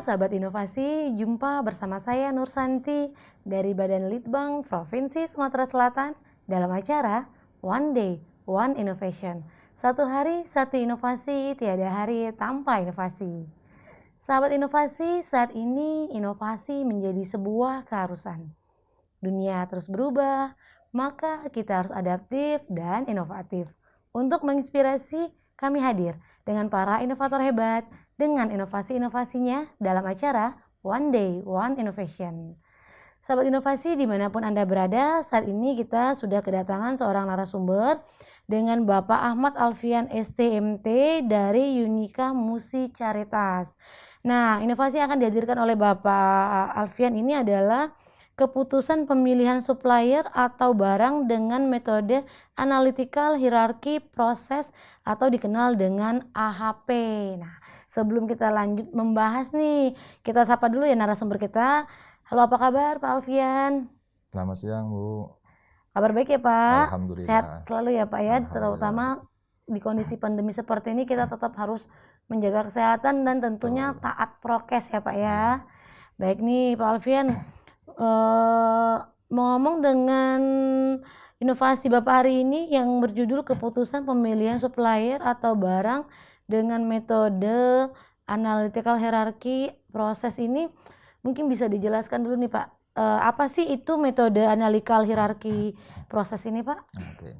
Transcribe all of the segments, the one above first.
sahabat inovasi, jumpa bersama saya Nur Santi dari Badan Litbang Provinsi Sumatera Selatan dalam acara One Day, One Innovation. Satu hari, satu inovasi, tiada hari tanpa inovasi. Sahabat inovasi, saat ini inovasi menjadi sebuah keharusan. Dunia terus berubah, maka kita harus adaptif dan inovatif. Untuk menginspirasi, kami hadir dengan para inovator hebat dengan inovasi-inovasinya dalam acara One Day, One Innovation. Sahabat inovasi dimanapun Anda berada, saat ini kita sudah kedatangan seorang narasumber dengan Bapak Ahmad Alfian STMT dari Unika Musi Caritas. Nah, inovasi yang akan dihadirkan oleh Bapak Alfian ini adalah keputusan pemilihan supplier atau barang dengan metode analytical hierarchy process atau dikenal dengan AHP. Nah, sebelum kita lanjut membahas nih, kita sapa dulu ya narasumber kita. Halo, apa kabar Pak Alfian? Selamat siang, Bu. Kabar baik ya Pak? Alhamdulillah. Sehat selalu ya Pak ya, terutama di kondisi pandemi seperti ini kita tetap harus menjaga kesehatan dan tentunya taat prokes ya Pak ya. Baik nih Pak Alfian, ngomong dengan inovasi Bapak hari ini yang berjudul keputusan pemilihan supplier atau barang dengan metode analytical hierarchy proses ini, mungkin bisa dijelaskan dulu nih Pak, apa sih itu metode analytical hierarchy proses ini Pak? Oke.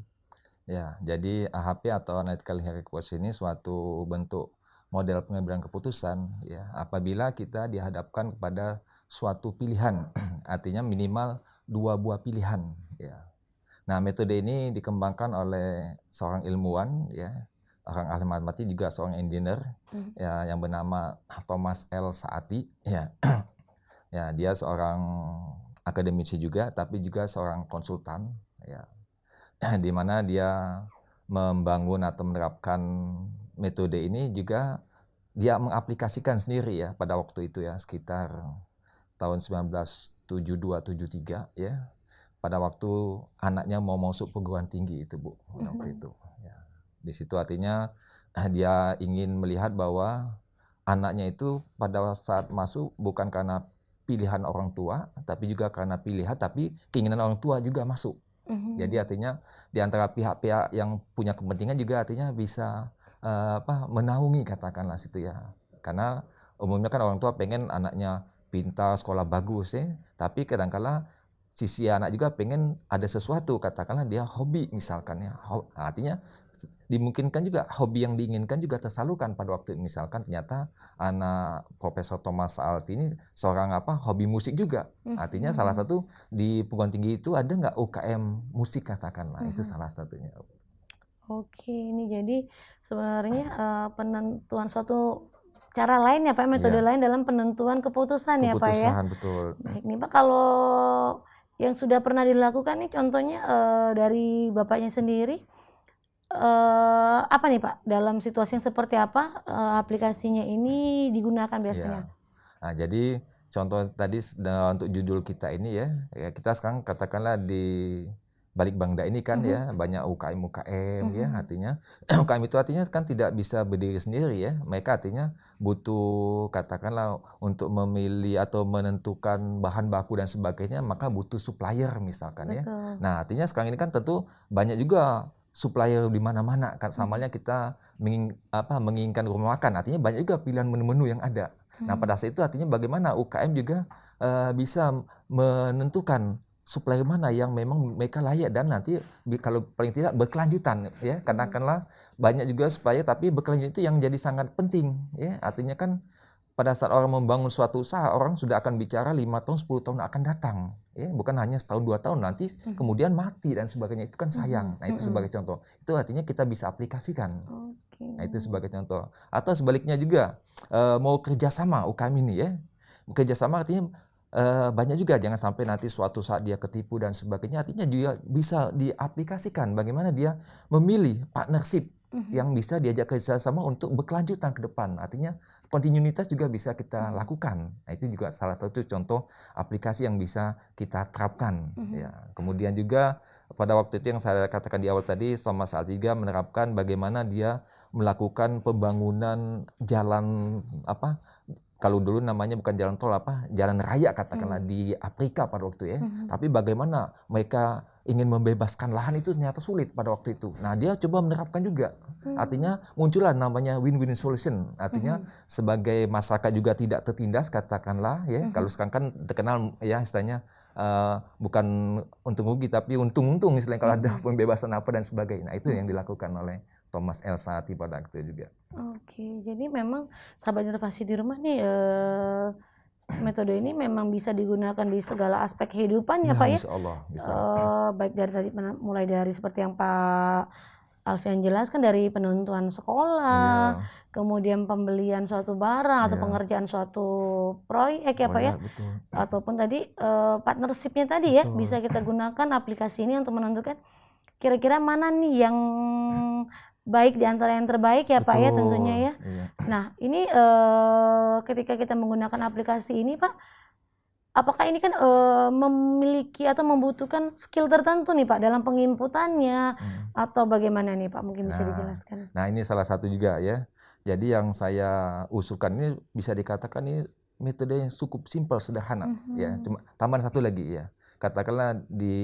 Ya, jadi AHP atau analytical hierarchy process ini suatu bentuk model pengambilan keputusan ya apabila kita dihadapkan kepada suatu pilihan, artinya minimal 2 buah pilihan ya. Nah, metode ini dikembangkan oleh seorang ilmuwan ya, orang ahli matematik juga seorang engineer ya yang bernama Thomas L. Saati ya. Ya, dia seorang akademisi juga tapi juga seorang konsultan ya. Di mana dia membangun atau menerapkan metode ini juga dia mengaplikasikan sendiri ya pada waktu itu ya sekitar tahun 1972-73 ya pada waktu anaknya mau masuk perguruan tinggi itu Bu waktu itu ya. Di situ artinya dia ingin melihat bahwa anaknya itu pada saat masuk bukan karena pilihan orang tua tapi juga karena pilihan tapi keinginan orang tua juga masuk. Jadi artinya di antara pihak-pihak yang punya kepentingan juga artinya bisa menaungi katakanlah situ ya. Karena umumnya kan orang tua pengen anaknya pintar, sekolah bagus ya, tapi kadang-kala sisi anak juga pengen ada sesuatu, katakanlah dia hobi misalkan ya. Artinya dimungkinkan juga hobi yang diinginkan juga tersalurkan pada waktu misalkan ternyata anak Profesor Thomas Saati ini seorang hobi musik juga. Artinya salah satu di perguruan tinggi itu ada nggak UKM musik katakanlah, itu salah satunya. Oke, ini jadi sebenarnya penentuan suatu cara lain ya Pak, metode lain dalam penentuan keputusan ya Pak ya. Keputusan, betul. Baik nih Pak, kalau yang sudah pernah dilakukan nih contohnya dari Bapaknya sendiri, apa nih Pak, dalam situasi yang seperti apa aplikasinya ini digunakan biasanya? Nah, jadi contoh tadi untuk judul kita ini ya kita sekarang katakanlah di balik Bangda ini kan ya banyak UKM ya artinya UKM itu artinya kan tidak bisa berdiri sendiri ya, mereka artinya butuh katakanlah untuk memilih atau menentukan bahan baku dan sebagainya maka butuh supplier misalkan ya. Nah, artinya sekarang ini kan tentu banyak juga supplier di mana-mana kan, samanya kita menginginkan rumah makan artinya banyak juga pilihan menu-menu yang ada. Nah, pada saat itu artinya bagaimana UKM juga bisa menentukan supplier mana yang memang mereka layak dan nanti kalau paling tidak berkelanjutan ya, katakanlah banyak juga supplier tapi berkelanjutan itu yang jadi sangat penting ya. Artinya kan pada saat orang membangun suatu usaha, orang sudah akan bicara 5 tahun, 10 tahun akan datang. Ya, bukan hanya setahun, 2 tahun, nanti kemudian mati dan sebagainya. Itu kan sayang. Nah, itu sebagai contoh. Itu artinya kita bisa aplikasikan. Nah, itu sebagai contoh. Atau sebaliknya juga, mau kerjasama UKM ini ya. Kerjasama artinya banyak juga, jangan sampai nanti suatu saat dia ketipu dan sebagainya. Artinya juga bisa diaplikasikan bagaimana dia memilih partnership yang bisa diajak kerjasama untuk berkelanjutan ke depan. Artinya kontinuitas juga bisa kita lakukan. Nah, itu juga salah satu contoh aplikasi yang bisa kita terapkan. Ya. Kemudian juga pada waktu itu yang saya katakan di awal tadi, Thomas Saati juga menerapkan bagaimana dia melakukan pembangunan jalan kalau dulu namanya bukan jalan tol jalan raya katakanlah di Afrika pada waktu ya. Tapi bagaimana mereka ingin membebaskan lahan itu ternyata sulit pada waktu itu. Nah, dia coba menerapkan juga. Artinya muncullah namanya win-win solution. Artinya sebagai masyarakat juga tidak tertindas katakanlah ya. Kalau sekarang kan terkenal ya istilahnya bukan untung rugi tapi untung-untung istilahnya kalau ada pembebasan apa dan sebagainya. Nah, itu yang dilakukan oleh Thomas L. Saati pada waktu itu juga. Oke, jadi memang sahabat inovasi di rumah nih metode ini memang bisa digunakan di segala aspek kehidupan ya Pak ya? Insya Allah bisa. Baik dari tadi mulai dari seperti yang Pak Alfian jelaskan dari penentuan sekolah, kemudian pembelian suatu barang atau pengerjaan suatu proyek ya Pak ya? Betul. Ataupun tadi partnership-nya tadi ya, bisa kita gunakan aplikasi ini untuk menentukan kira-kira mana nih yang baik di antara yang terbaik ya Pak ya tentunya ya. Nah ini ketika kita menggunakan aplikasi ini Pak, apakah ini kan memiliki atau membutuhkan skill tertentu nih Pak dalam penginputannya atau bagaimana nih Pak, mungkin bisa dijelaskan. Nah ini salah satu juga ya. Jadi yang saya usulkan ini bisa dikatakan ini metode yang cukup simpel, sederhana ya. Cuma tambahan satu lagi ya. Katakanlah di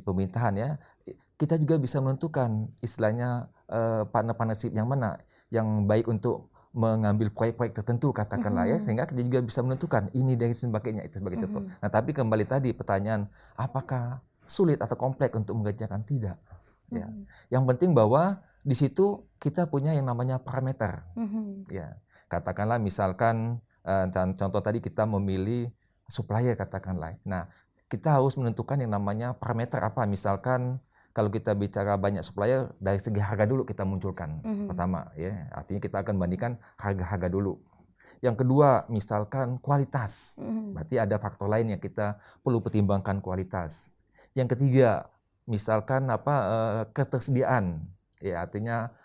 pemerintahan ya, kita juga bisa menentukan istilahnya partnership yang mana yang baik untuk mengambil proyek-proyek tertentu katakanlah ya, sehingga kita juga bisa menentukan ini dan sebagainya, itu sebagai contoh. Nah tapi kembali tadi pertanyaan, apakah sulit atau kompleks untuk mengerjakan? Tidak. Ya. Yang penting bahwa di situ kita punya yang namanya parameter. Ya. Katakanlah misalkan contoh tadi kita memilih supplier katakanlah. Nah kita harus menentukan yang namanya parameter apa, misalkan kalau kita bicara banyak supplier, dari segi harga dulu kita munculkan. Pertama, ya, artinya kita akan bandingkan harga-harga dulu. Yang kedua, misalkan kualitas. Berarti ada faktor lain yang kita perlu pertimbangkan kualitas. Yang ketiga, misalkan ketersediaan. Ya, artinya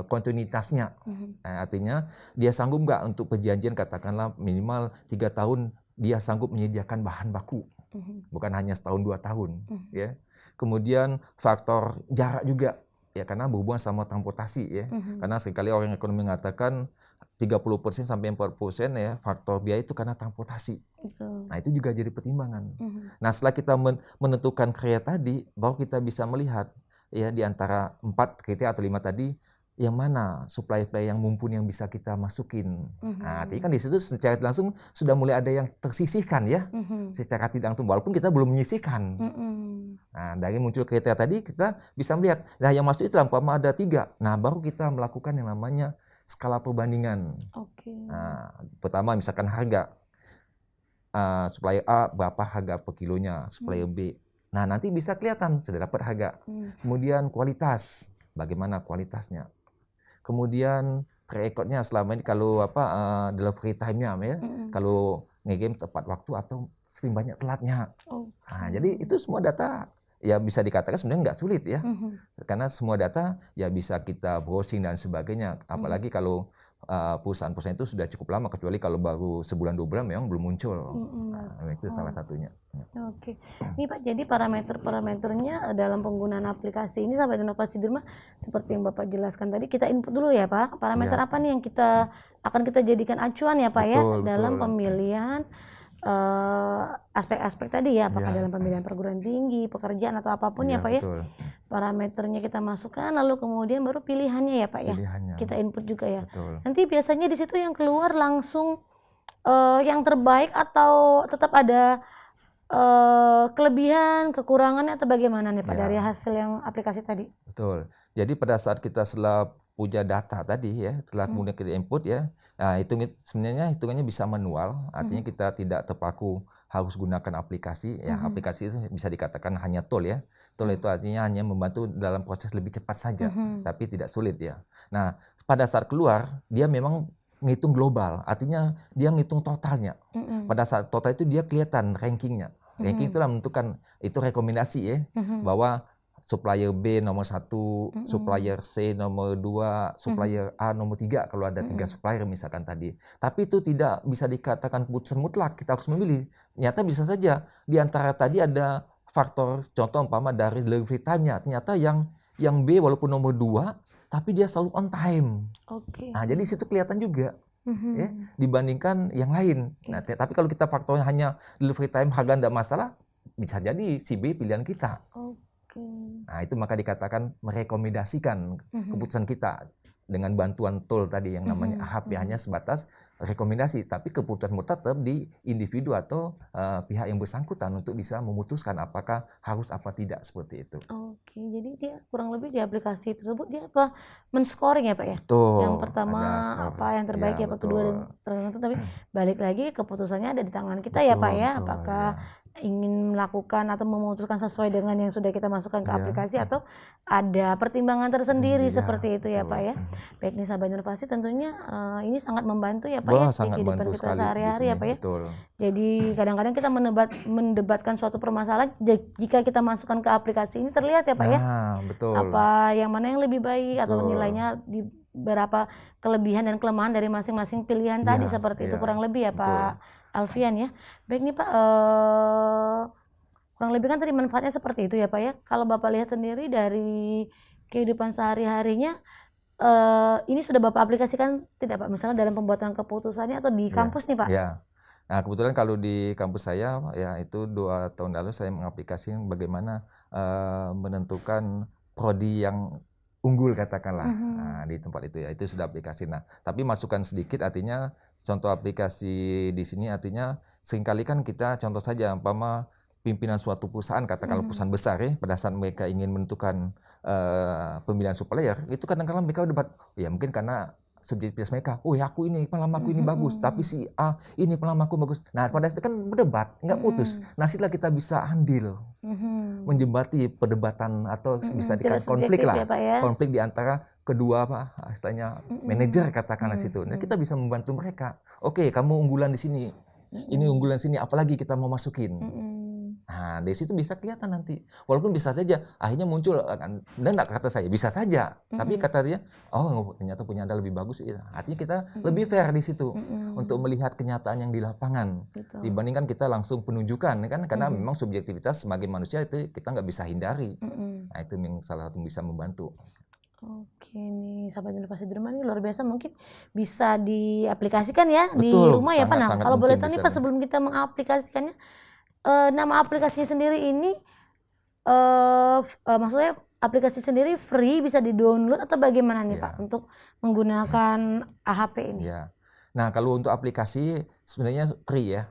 kontinuitasnya. Artinya dia sanggup nggak untuk perjanjian katakanlah minimal 3 tahun dia sanggup menyediakan bahan baku. Bukan hanya setahun 2 tahun. Ya. Kemudian faktor jarak juga ya, karena berhubungan sama transportasi ya. Karena sekali orang ekonomi mengatakan 30% sampai 40% ya faktor biaya itu karena transportasi. Nah itu juga jadi pertimbangan. Nah setelah kita menentukan kriteria tadi, baru kita bisa melihat ya di antara 4 kriteria atau 5 tadi, yang mana supplier yang mumpuni yang bisa kita masukin. Nah, artinya kan di situ secara langsung sudah mulai ada yang tersisihkan ya, secara tidak langsung walaupun kita belum menyisihkan. Nah, dari muncul kriteria tadi kita bisa melihat, nah yang masuk itu umpama ada 3. Nah, baru kita melakukan yang namanya skala perbandingan. Nah, pertama misalkan harga, supplier A berapa harga per kilonya, supplier B. Nah, nanti bisa kelihatan sudah dapat harga. Kemudian kualitas, bagaimana kualitasnya. Kemudian track record-nya selama ini kalau delivery time-nya ya, kalau nge-game tepat waktu atau sering banyak telatnya. Nah, jadi itu semua data ya bisa dikatakan sebenarnya nggak sulit ya, karena semua data ya bisa kita browsing dan sebagainya. Apalagi kalau perusahaan-perusahaan itu sudah cukup lama, kecuali kalau baru sebulan 2 bulan memang belum muncul. Nah, itu salah satunya. Oke, ini Pak, jadi parameter-parameternya dalam penggunaan aplikasi ini sahabat inovasi di rumah seperti yang Bapak jelaskan tadi, kita input dulu ya Pak, parameter apa nih yang akan kita jadikan acuan ya Pak ya dalam pemilihan aspek-aspek tadi ya, apakah dalam pemilihan perguruan tinggi, pekerjaan atau apapun ya Pak ya. Parameternya kita masukkan, lalu kemudian baru pilihannya ya Pak ya. Kita input juga ya. Nanti biasanya di situ yang keluar langsung yang terbaik atau tetap ada kelebihan, kekurangannya atau bagaimana nih Pak dari hasil yang aplikasi tadi? Betul. Jadi pada saat kita setelah punya data tadi ya, setelah kemudian kita input ya, nah sebenarnya hitungannya bisa manual, artinya kita tidak terpaku harus gunakan aplikasi ya. Aplikasi itu bisa dikatakan hanya tool ya. Tool itu artinya hanya membantu dalam proses lebih cepat saja, tapi tidak sulit ya. Nah pada saat keluar dia memang ngitung global, artinya dia ngitung totalnya. Pada saat total itu dia kelihatan rankingnya. Ranking itulah menentukan, itu rekomendasi ya, bahwa supplier B nomor 1, supplier C nomor 2, supplier A nomor 3 kalau ada 3 supplier misalkan tadi. Tapi itu tidak bisa dikatakan keputusan mutlak, kita harus memilih. Ternyata bisa saja di antara tadi ada faktor, contoh umpama dari delivery time-nya, ternyata yang B walaupun nomor 2 tapi dia selalu on time. Nah, jadi situ kelihatan juga. ya, dibandingkan yang lain. Nah, tapi kalau kita faktornya hanya delivery time, harga tidak masalah, bisa jadi si B pilihan kita. Nah, itu maka dikatakan merekomendasikan keputusan kita dengan bantuan tool tadi yang namanya AHP, hanya sebatas rekomendasi, tapi keputusan tetap di individu atau pihak yang bersangkutan untuk bisa memutuskan apakah harus apa tidak, seperti itu. Oke, jadi dia kurang lebih di aplikasi tersebut dia apa men-scoring ya Pak ya? Betul. Yang pertama apa yang terbaik ya, apa kedua dan tertentu, tapi balik lagi keputusannya ada di tangan kita ya Pak ya, apakah ingin melakukan atau memutuskan sesuai dengan yang sudah kita masukkan ke aplikasi atau ada pertimbangan tersendiri seperti itu ya Pak ya. Baik nih sahabat inovasi, tentunya ini sangat membantu ya Pak ya di kehidupan kita sehari-hari ya Pak ya. Jadi kadang-kadang kita mendebatkan suatu permasalahan, jika kita masukkan ke aplikasi ini terlihat ya Pak ya. Apa yang mana yang lebih baik atau nilainya di berapa kelebihan dan kelemahan dari masing-masing pilihan tadi, seperti itu kurang lebih ya Pak Alfian ya. Baik nih Pak, kurang lebih kan tadi manfaatnya seperti itu ya Pak ya. Kalau Bapak lihat sendiri dari kehidupan sehari-harinya, ini sudah Bapak aplikasikan tidak Pak? Misalnya dalam pembuatan keputusannya atau di kampus nih Pak? Nah, kebetulan kalau di kampus saya, ya itu 2 tahun lalu saya mengaplikasikan bagaimana menentukan prodi yang unggul katakanlah di tempat itu ya, itu sudah aplikasi. Nah, tapi masukan sedikit, artinya contoh aplikasi di sini artinya seringkali kan kita contoh saja umpama pimpinan suatu perusahaan, katakanlah perusahaan besar ya, pada saat mereka ingin menentukan pemilihan supplier, itu kadang-kadang mereka debat, ya mungkin karena subjektivitas mereka, oh ya aku ini pelamaku ini bagus, tapi si A ini pelamaku bagus. Nah, pada saat itu kan berdebat, nggak putus. Nah, setelah kita bisa andil menjembati perdebatan atau bisa dikatakan konflik lah, ya, konflik di antara kedua istilahnya manajer katakanlah situ. Nah, kita bisa membantu mereka. Oke, kamu unggulan di sini, ini unggulan sini, apalagi kita mau masukin. Nah, dari situ bisa kelihatan nanti. Walaupun bisa saja akhirnya muncul, dan enggak kata saya, bisa saja. Tapi kata dia, oh ternyata punya Anda lebih bagus. Artinya kita lebih fair di situ untuk melihat kenyataan yang di lapangan. Dibandingkan kita langsung penunjukan, kan? Karena memang subjektivitas sebagai manusia itu kita nggak bisa hindari. Nah, itu yang salah satu bisa membantu. Oke nih, sahabat inovasi di rumah ini luar biasa, mungkin bisa diaplikasikan ya. Betul, di rumah ya Pak. Nah, kalau boleh tahu nih Pak, sebelum kita mengaplikasikannya, nama aplikasinya sendiri ini maksudnya aplikasi sendiri free, bisa di-download atau bagaimana nih Pak untuk menggunakan AHP ini? Ya. Nah, kalau untuk aplikasi sebenarnya free ya.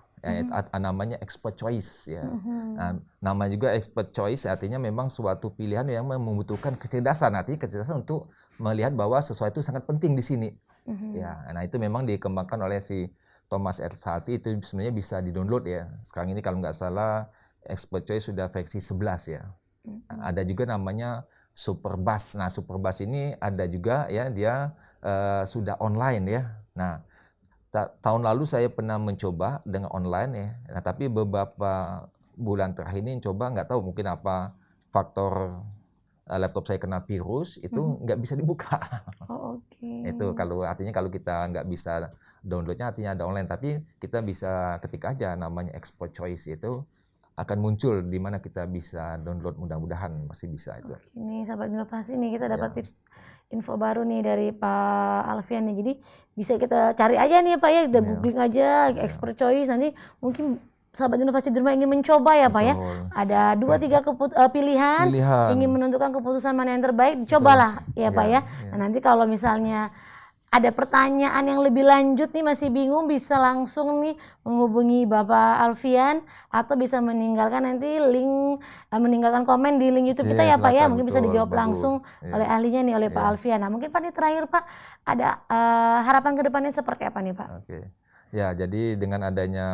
Namanya Expert Choice ya. Nah, nama juga Expert Choice artinya memang suatu pilihan yang membutuhkan kecerdasan, artinya kecerdasan untuk melihat bahwa sesuatu sangat penting di sini. Ya, nah itu memang dikembangkan oleh si Thomas Ersati, itu sebenarnya bisa di-download ya. Sekarang ini kalau nggak salah Expert Choice sudah versi 11 ya. Ada juga namanya Superbus. Nah, Superbus ini ada juga ya, dia sudah online ya. Nah, tahun lalu saya pernah mencoba dengan online ya. Nah, tapi beberapa bulan terakhir ini coba, nggak tahu mungkin apa faktor laptop saya kena virus, itu nggak bisa dibuka. Itu artinya kalau kita nggak bisa downloadnya, artinya ada online, tapi kita bisa ketik aja namanya Expert Choice, itu akan muncul di mana kita bisa download, mudah-mudahan masih bisa itu. Ini sahabat inovasi nih, kita dapat tips info baru nih dari Pak Alfian nih. Jadi bisa kita cari aja nih Pak ya, kita googling aja Expert Choice, nanti mungkin sahabat inovasi di rumah ingin mencoba ya Pak ya. Ada 2-3 pilihan, ingin menentukan keputusan mana yang terbaik, cobalah ya Pak ya. Nah, nanti kalau misalnya ada pertanyaan yang lebih lanjut nih, masih bingung, bisa langsung nih menghubungi Bapak Alfian atau bisa meninggalkan nanti link, meninggalkan komen di link YouTube kita ya Pak ya. Mungkin bisa dijawab langsung oleh ahlinya nih, oleh Pak Alfian. Nah, mungkin Pak nih terakhir Pak, ada harapan ke depannya seperti apa nih Pak? Ya, jadi dengan adanya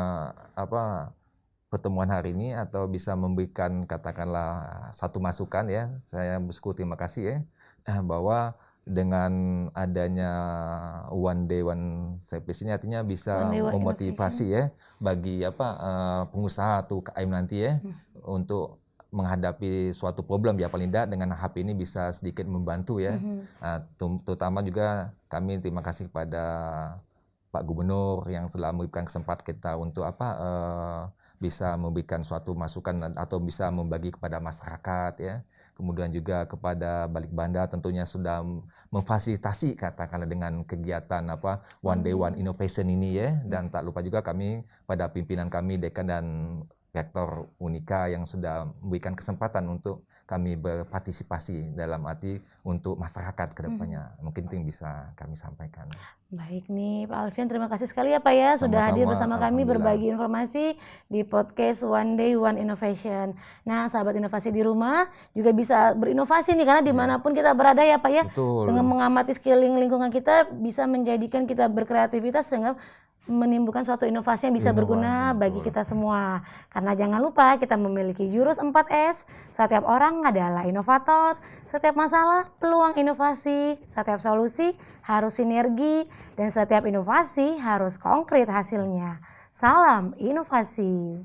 pertemuan hari ini atau bisa memberikan katakanlah satu masukan ya, saya bersyukur, terima kasih ya, bahwa dengan adanya One Day One Service ini artinya bisa memotivasi ya bagi pengusaha atau UKM nanti ya untuk menghadapi suatu problem ya, paling tidak dengan HP ini bisa sedikit membantu ya. Terutama juga kami terima kasih kepada Pak Gubernur yang telah memberikan kesempatan kita untuk bisa memberikan suatu masukan atau bisa membagi kepada masyarakat ya. Kemudian juga kepada Balikbanda tentunya sudah memfasilitasi katakanlah dengan kegiatan One Day One Innovation ini ya. Dan tak lupa juga kami pada pimpinan kami Dekan dan Rektor Unika yang sudah memberikan kesempatan untuk kami berpartisipasi dalam arti untuk masyarakat ke depannya. Mungkin itu yang bisa kami sampaikan. Baik nih Pak Alfian, terima kasih sekali ya Pak ya sudah hadir bersama kami berbagi informasi di podcast One Day One Innovation. Nah sahabat inovasi di rumah juga bisa berinovasi nih karena dimanapun kita berada ya Pak ya. Betul. Dengan mengamati sekeliling lingkungan kita bisa menjadikan kita berkreativitas sehingga menimbulkan suatu inovasi yang bisa berguna bagi kita semua. Karena jangan lupa kita memiliki jurus 4S, setiap orang adalah inovator, setiap masalah peluang inovasi, setiap solusi harus sinergi, dan setiap inovasi harus konkret hasilnya. Salam inovasi.